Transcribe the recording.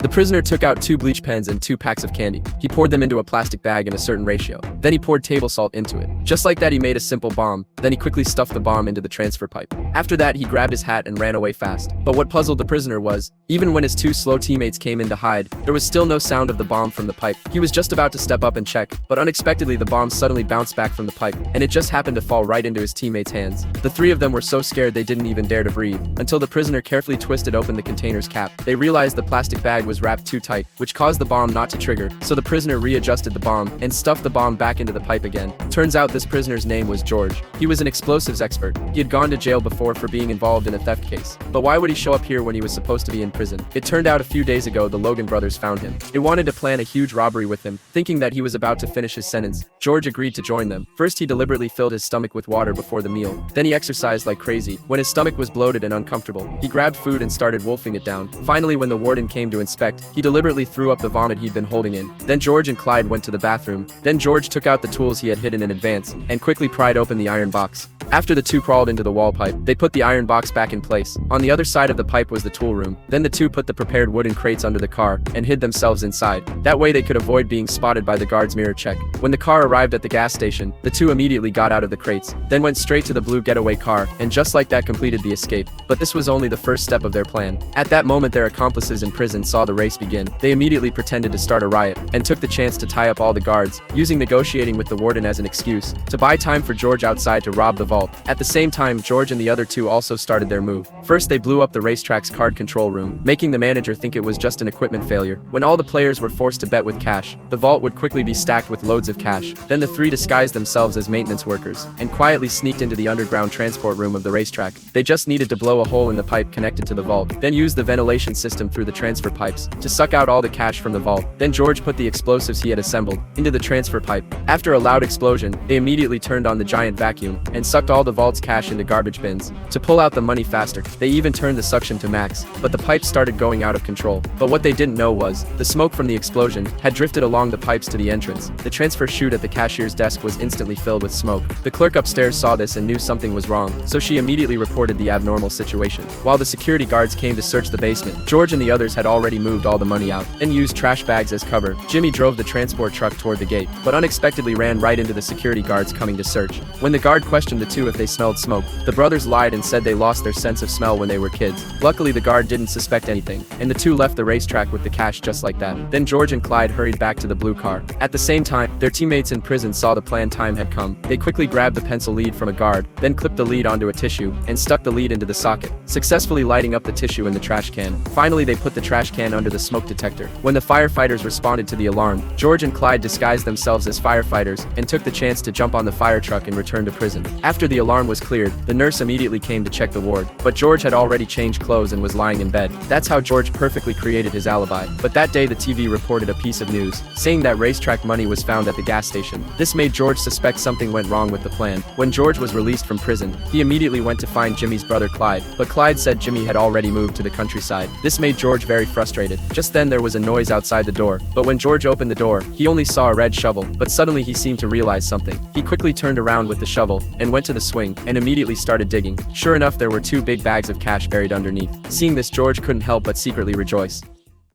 The prisoner took out 2 bleach pens and 2 packs of candy. He poured them into a plastic bag in a certain ratio. Then he poured table salt into it. Just like that, he made a simple bomb. Then he quickly stuffed the bomb into the transfer pipe. After that, he grabbed his hat and ran away fast. But what puzzled the prisoner was, even when his 2 slow teammates came in to hide, there was still no sound of the bomb from the pipe. He was just about to step up and check, but unexpectedly the bomb suddenly bounced back from the pipe, and it just happened to fall right into his teammates' hands. The 3 of them were so scared they didn't even dare to breathe, until the prisoner carefully twisted open the container's cap. They realized the plastic bag was wrapped too tight, which caused the bomb not to trigger, so the prisoner readjusted the bomb and stuffed the bomb back into the pipe again. Turns out this prisoner's name was George. He was an explosives expert. He had gone to jail before for being involved in a theft case. But why would he show up here when he was supposed to be in prison? It turned out a few days ago the Logan brothers found him. They wanted to plan a huge robbery with him, thinking that he was about to finish his sentence. George agreed to join them. First, he deliberately filled his stomach with water before the meal. Then he exercised like crazy. When his stomach was bloated and uncomfortable, he grabbed food and started wolfing it down. Finally, when the warden came to inspect, he deliberately threw up the vomit he'd been holding in. Then George and Clyde went to the bathroom. Then George took out the tools he had hidden in advance and quickly pried open the iron box. After the 2 crawled into the wall pipe, they put the iron box back in place. On the other side of the pipe was the tool room. Then the 2 put the prepared wooden crates under the car and hid themselves inside. That way they could avoid being spotted by the guard's mirror check. When the car arrived at the gas station, the 2 immediately got out of the crates, then went straight to the blue getaway car, and just like that completed the escape. But this was only the first step of their plan. At that moment, their accomplices in prison saw the race begin. They immediately pretended to start a riot and took the chance to tie up all the guards, using negotiating with the warden as an excuse to buy time for George outside to rob the vault. At the same time, George and the other 2 also started their move. First, they blew up the racetrack's card control room, making the manager think it was just an equipment failure. When all the players were forced to bet with cash, the vault would quickly be stacked with loads of cash. Then the 3 disguised themselves as maintenance workers and quietly sneaked into the underground transport room of the racetrack. They just needed to blow a hole in the pipe connected to the vault, then use the ventilation system through the transfer pipes to suck out all the cash from the vault. Then George put the explosives he had assembled into the transfer pipe. After a loud explosion, they immediately turned on the giant vacuum and sucked all the vault's cash into garbage bins to pull out the money faster. They even turned the suction to max, but the pipes started going out of control. But what they didn't know was, the smoke from the explosion had drifted along the pipes to the entrance. The transfer chute at the cashier's desk was instantly filled with smoke. The clerk upstairs saw this and knew something was wrong, so she immediately reported the abnormal situation. While the security guards came to search the basement, George and the others had already moved all the money out and used trash bags as cover. Jimmy drove the transport truck toward the gate, but unexpectedly ran right into the security guards coming to search. When the guard questioned the 2 if they smelled smoke, the brothers lied and said they lost their sense of smell when they were kids. Luckily, the guard didn't suspect anything, and the 2 left the racetrack with the cash just like that. Then George and Clyde hurried back to the blue car. At the same time, their teammates in prison saw the planned time had come. They quickly grabbed the pencil lead from a guard, then clipped the lead onto a tissue and stuck the lead into the socket, successfully lighting up the tissue in the trash can. Finally, they put the trash can under the smoke detector. When the firefighters responded to the alarm, George and Clyde disguised themselves as firefighters and took the chance to jump on the fire truck and return to prison. After the alarm was cleared, the nurse immediately came to check the ward, but George had already changed clothes and was lying in bed. That's how George perfectly created his alibi. But that day the TV reported a piece of news, saying that racetrack money was found at the gas station. This made George suspect something went wrong with the plan. When George was released from prison, he immediately went to find Jimmy's brother Clyde, but Clyde said Jimmy had already moved to the countryside. This made George very frustrated. Just then there was a noise outside the door, but when George opened the door, he only saw a red shovel, but suddenly he seemed to realize something. He quickly turned around with the shovel and went to the swing and immediately started digging. Sure enough, there were 2 big bags of cash buried underneath. Seeing this, George couldn't help but secretly rejoice.